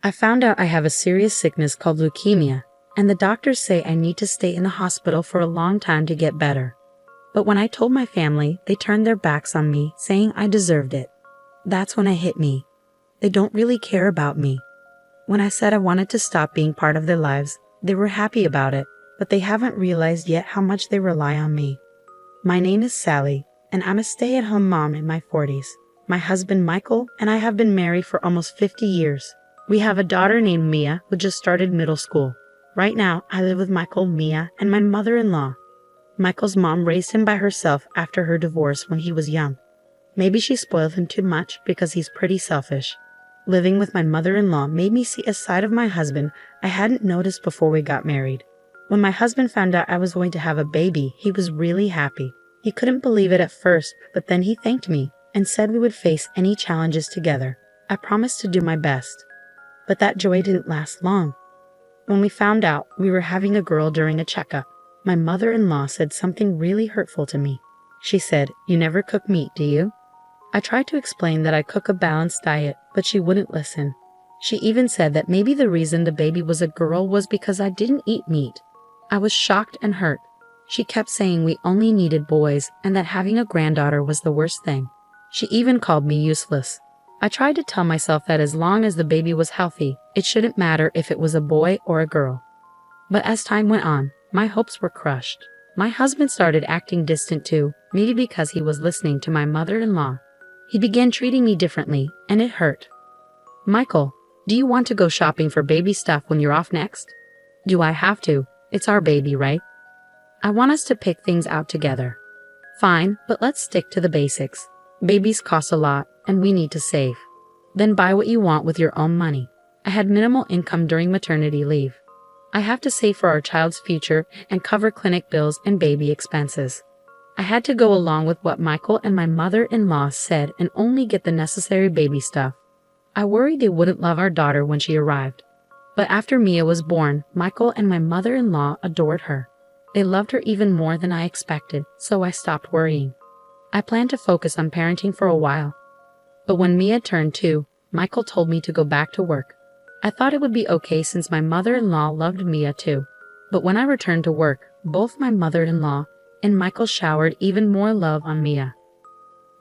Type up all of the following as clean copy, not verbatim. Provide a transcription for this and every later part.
I found out I have a serious sickness called leukemia, and the doctors say I need to stay in the hospital for a long time to get better. But when I told my family, they turned their backs on me, saying I deserved it. That's when it hit me. They don't really care about me. When I said I wanted to stop being part of their lives, they were happy about it, but they haven't realized yet how much they rely on me. My name is Sally, and I'm a stay-at-home mom in my 40s. My husband Michael and I have been married for almost 50 years. We have a daughter named Mia who just started middle school. Right now, I live with Michael, Mia, and my mother-in-law. Michael's mom raised him by herself after her divorce when he was young. Maybe she spoiled him too much because he's pretty selfish. Living with my mother-in-law made me see a side of my husband I hadn't noticed before we got married. When my husband found out I was going to have a baby, he was really happy. He couldn't believe it at first, but then he thanked me and said we would face any challenges together. I promised to do my best. But that joy didn't last long. When we found out we were having a girl during a checkup, my mother-in-law said something really hurtful to me. She said, "You never cook meat, do you?" I tried to explain that I cook a balanced diet, but she wouldn't listen. She even said that maybe the reason the baby was a girl was because I didn't eat meat. I was shocked and hurt. She kept saying we only needed boys and that having a granddaughter was the worst thing. She even called me useless. I tried to tell myself that as long as the baby was healthy, it shouldn't matter if it was a boy or a girl. But as time went on, my hopes were crushed. My husband started acting distant too, maybe because he was listening to my mother-in-law. He began treating me differently, and it hurt. "Michael, do you want to go shopping for baby stuff when you're off next?" "Do I have to? It's our baby, right?" "I want us to pick things out together." "Fine, but let's stick to the basics. Babies cost a lot, and we need to save." "Then buy what you want with your own money." I had minimal income during maternity leave. I have to save for our child's future and cover clinic bills and baby expenses. I had to go along with what Michael and my mother-in-law said and only get the necessary baby stuff. I worried they wouldn't love our daughter when she arrived. But after Mia was born, Michael and my mother-in-law adored her. They loved her even more than I expected, so I stopped worrying. I planned to focus on parenting for a while. But when Mia turned 2, Michael told me to go back to work. I thought it would be okay since my mother-in-law loved Mia too. But when I returned to work, both my mother-in-law and Michael showered even more love on Mia.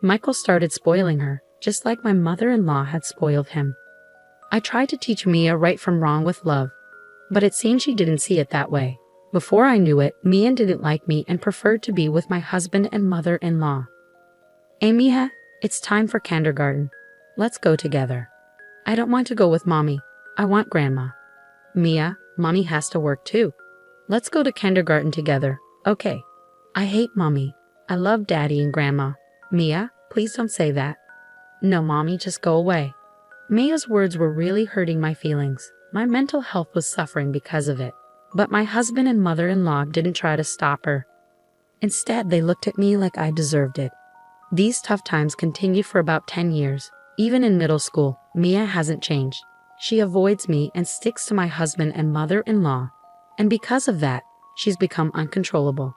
Michael started spoiling her, just like my mother-in-law had spoiled him. I tried to teach Mia right from wrong with love, but it seemed she didn't see it that way. Before I knew it, Mia didn't like me and preferred to be with my husband and mother-in-law. "Hey Mia, it's time for kindergarten. Let's go together." "I don't want to go with Mommy. I want Grandma." "Mia, Mommy has to work too. Let's go to kindergarten together, okay?" "I hate Mommy. I love Daddy and Grandma." "Mia, please don't say that." "No, Mommy, just go away." Mia's words were really hurting my feelings. My mental health was suffering because of it. But my husband and mother-in-law didn't try to stop her. Instead, they looked at me like I deserved it. These tough times continued for about 10 years. Even in middle school, Mia hasn't changed. She avoids me and sticks to my husband and mother-in-law. And because of that, she's become uncontrollable.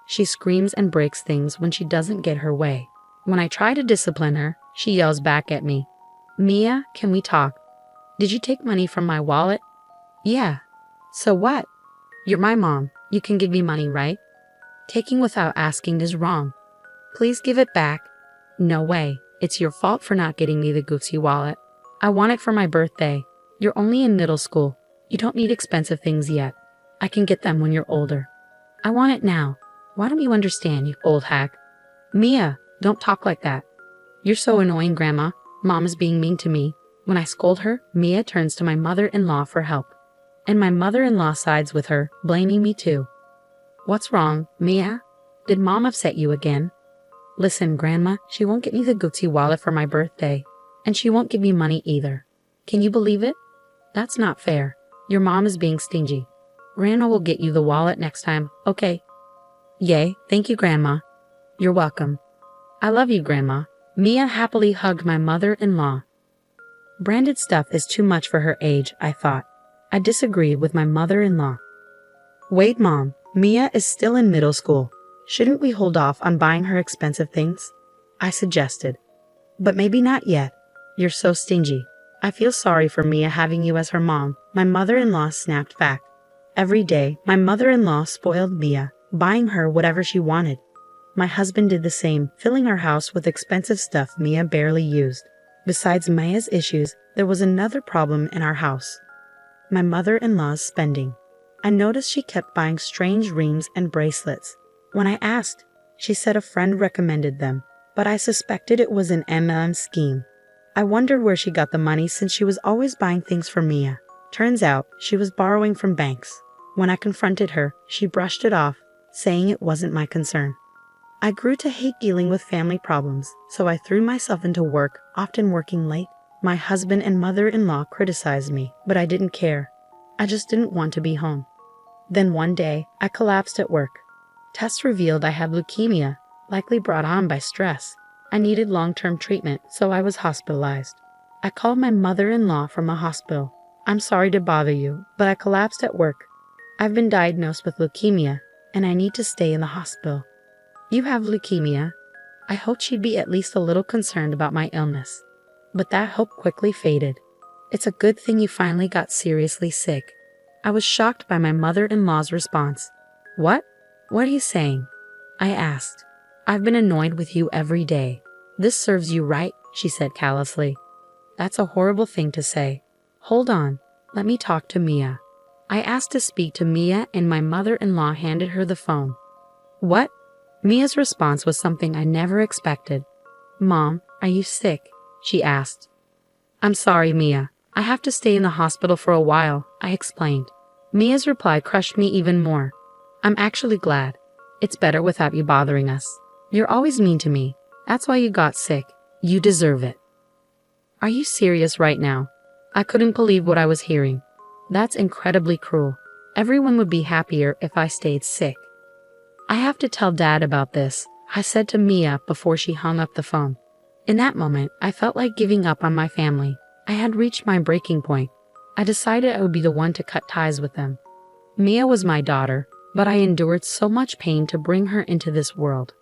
She screams and breaks things when she doesn't get her way. When I try to discipline her, she yells back at me. "Mia, can we talk? Did you take money from my wallet?" "Yeah." "So what? You're my mom. You can give me money, right?" "Taking without asking is wrong. Please give it back." "No way. It's your fault for not getting me the Gucci wallet. I want it for my birthday. You're only in middle school. You don't need expensive things yet. I can get them when you're older." "I want it now. Why don't you understand, you old hack?" "Mia, don't talk like that. You're so annoying, Grandma. Mom is being mean to me." When I scold her, Mia turns to my mother-in-law for help. And my mother-in-law sides with her, blaming me too. "What's wrong, Mia? Did Mom upset you again?" "Listen, Grandma, she won't get me the Gucci wallet for my birthday. And she won't give me money either. Can you believe it? That's not fair. Your mom is being stingy. Grandma will get you the wallet next time, okay?" "Yay, thank you, Grandma." "You're welcome." "I love you, Grandma." Mia happily hugged my mother-in-law. Branded stuff is too much for her age, I thought. I disagreed with my mother-in-law. "Wait, Mom, Mia is still in middle school. Shouldn't we hold off on buying her expensive things?" I suggested. "But maybe not yet. You're so stingy." I feel sorry for Mia having you as her mom, my mother-in-law snapped back. Every day, my mother-in-law spoiled Mia, buying her whatever she wanted. My husband did the same, filling our house with expensive stuff Mia barely used. Besides Mia's issues, there was another problem in our house. My mother-in-law's spending. I noticed she kept buying strange rings and bracelets. When I asked, she said a friend recommended them, but I suspected it was an MLM scheme. I wondered where she got the money since she was always buying things for Mia. Turns out, she was borrowing from banks. When I confronted her, she brushed it off, saying it wasn't my concern. I grew to hate dealing with family problems, so I threw myself into work, often working late. My husband and mother-in-law criticized me, but I didn't care. I just didn't want to be home. Then one day, I collapsed at work. Tests revealed I had leukemia, likely brought on by stress. I needed long-term treatment, so I was hospitalized. I called my mother-in-law from a hospital. I'm sorry to bother you, but I collapsed at work. I've been diagnosed with leukemia, and I need to stay in the hospital. You have leukemia? I hoped she'd be at least a little concerned about my illness. But that hope quickly faded. It's a good thing you finally got seriously sick. I was shocked by my mother-in-law's response. What? What are you saying? I asked. I've been annoyed with you every day. This serves you right, she said callously. That's a horrible thing to say. Hold on, let me talk to Mia. I asked to speak to Mia and my mother-in-law handed her the phone. What? Mia's response was something I never expected. Mom, are you sick? She asked. I'm sorry, Mia. I have to stay in the hospital for a while, I explained. Mia's reply crushed me even more. I'm actually glad. It's better without you bothering us. You're always mean to me. That's why you got sick. You deserve it. Are you serious right now? I couldn't believe what I was hearing. That's incredibly cruel. Everyone would be happier if I stayed sick. I have to tell Dad about this, I said to Mia before she hung up the phone. In that moment, I felt like giving up on my family. I had reached my breaking point. I decided I would be the one to cut ties with them. Mia was my daughter, but I endured so much pain to bring her into this world.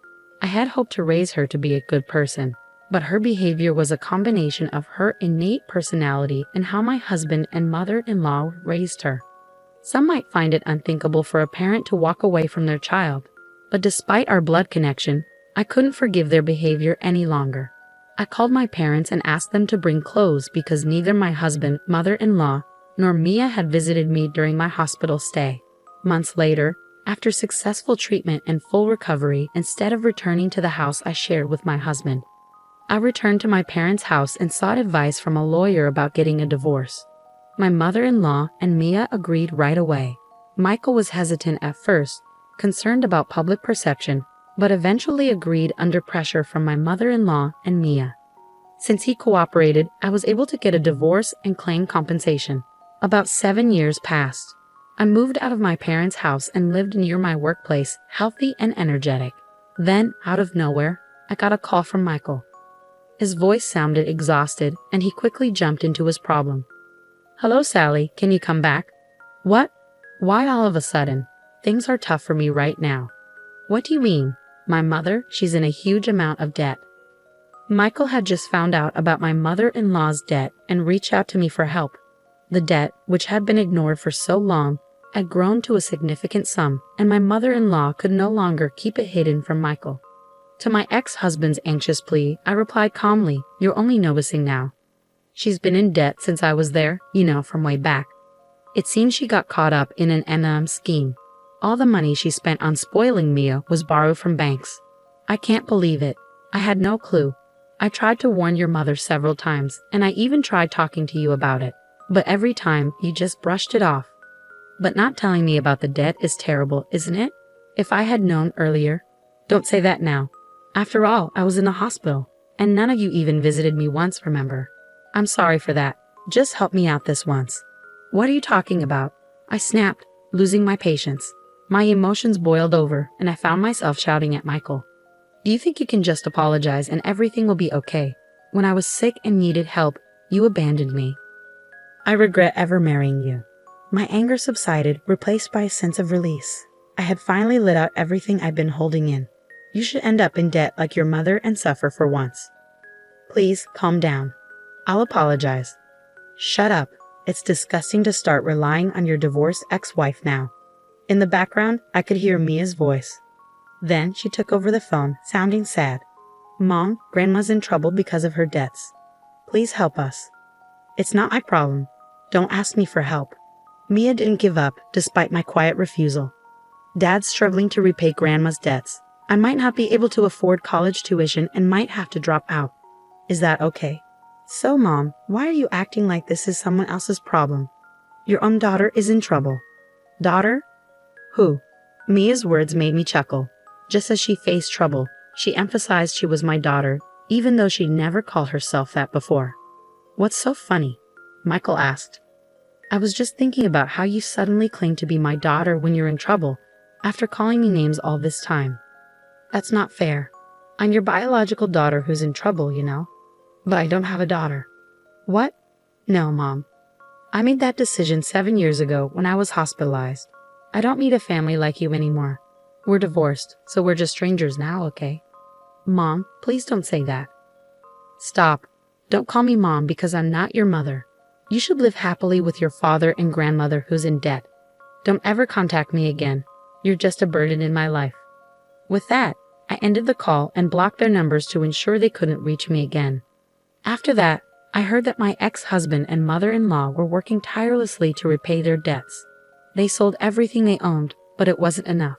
I had hoped to raise her to be a good person, but her behavior was a combination of her innate personality and how my husband and mother-in-law raised her. Some might find it unthinkable for a parent to walk away from their child, but despite our blood connection, I couldn't forgive their behavior any longer. I called my parents and asked them to bring clothes because neither my husband, mother-in-law, nor Mia had visited me during my hospital stay. Months later, after successful treatment and full recovery, instead of returning to the house I shared with my husband, I returned to my parents' house and sought advice from a lawyer about getting a divorce. My mother-in-law and Mia agreed right away. Michael was hesitant at first, concerned about public perception, but eventually agreed under pressure from my mother-in-law and Mia. Since he cooperated, I was able to get a divorce and claim compensation. About 7 years passed. I moved out of my parents' house and lived near my workplace, healthy and energetic. Then, out of nowhere, I got a call from Michael. His voice sounded exhausted, and he quickly jumped into his problem. Hello, Sally, can you come back? What? Why all of a sudden? Things are tough for me right now. What do you mean? My mother, she's in a huge amount of debt. Michael had just found out about my mother-in-law's debt and reached out to me for help. The debt, which had been ignored for so long, had grown to a significant sum, and my mother-in-law could no longer keep it hidden from Michael. To my ex-husband's anxious plea, I replied calmly, "You're only noticing now. She's been in debt since I was there, from way back. It seems she got caught up in an MLM scheme. All the money she spent on spoiling Mia was borrowed from banks. I can't believe it. I had no clue. I tried to warn your mother several times, and I even tried talking to you about it. But every time, you just brushed it off. But not telling me about the debt is terrible, isn't it? If I had known earlier." "Don't say that now. After all, I was in the hospital, and none of you even visited me once, remember? I'm sorry for that. Just help me out this once." "What are you talking about?" I snapped, losing my patience. My emotions boiled over, and I found myself shouting at Michael. "Do you think you can just apologize and everything will be okay? When I was sick and needed help, you abandoned me. I regret ever marrying you." My anger subsided, replaced by a sense of release. I had finally let out everything I'd been holding in. "You should end up in debt like your mother and suffer for once. Please, calm down. I'll apologize. Shut up. It's disgusting to start relying on your divorced ex-wife now. In the background, I could hear Mia's voice. Then she took over the phone, sounding sad. Mom, Grandma's in trouble because of her debts. Please help us. It's not my problem. Don't ask me for help. Mia didn't give up, despite my quiet refusal. Dad's struggling to repay Grandma's debts. I might not be able to afford college tuition and might have to drop out. Is that okay? So, Mom, why are you acting like this is someone else's problem? Your own daughter is in trouble. Daughter? Who? Mia's words made me chuckle. Just as she faced trouble, she emphasized she was my daughter, even though she never called herself that before. What's so funny? Michael asked. I was just thinking about how you suddenly claim to be my daughter when you're in trouble, after calling me names all this time. That's not fair. I'm your biological daughter who's in trouble, you know. But I don't have a daughter. What? No, Mom. I made that decision 7 years ago when I was hospitalized. I don't need a family like you anymore. We're divorced, so we're just strangers now, okay? Mom, please don't say that. Stop. Don't call me Mom because I'm not your mother. You should live happily with your father and grandmother who's in debt. Don't ever contact me again. You're just a burden in my life. With that, I ended the call and blocked their numbers to ensure they couldn't reach me again. After that, I heard that my ex-husband and mother-in-law were working tirelessly to repay their debts. They sold everything they owned, but it wasn't enough.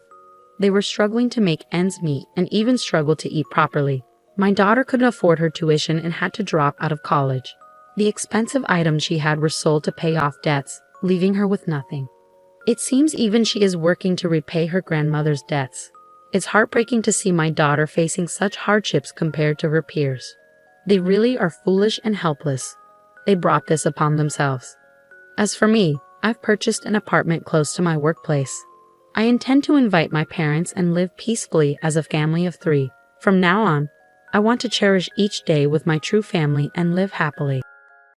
They were struggling to make ends meet and even struggled to eat properly. My daughter couldn't afford her tuition and had to drop out of college. The expensive items she had were sold to pay off debts, leaving her with nothing. It seems even she is working to repay her grandmother's debts. It's heartbreaking to see my daughter facing such hardships compared to her peers. They really are foolish and helpless. They brought this upon themselves. As for me, I've purchased an apartment close to my workplace. I intend to invite my parents and live peacefully as a family of 3. From now on, I want to cherish each day with my true family and live happily.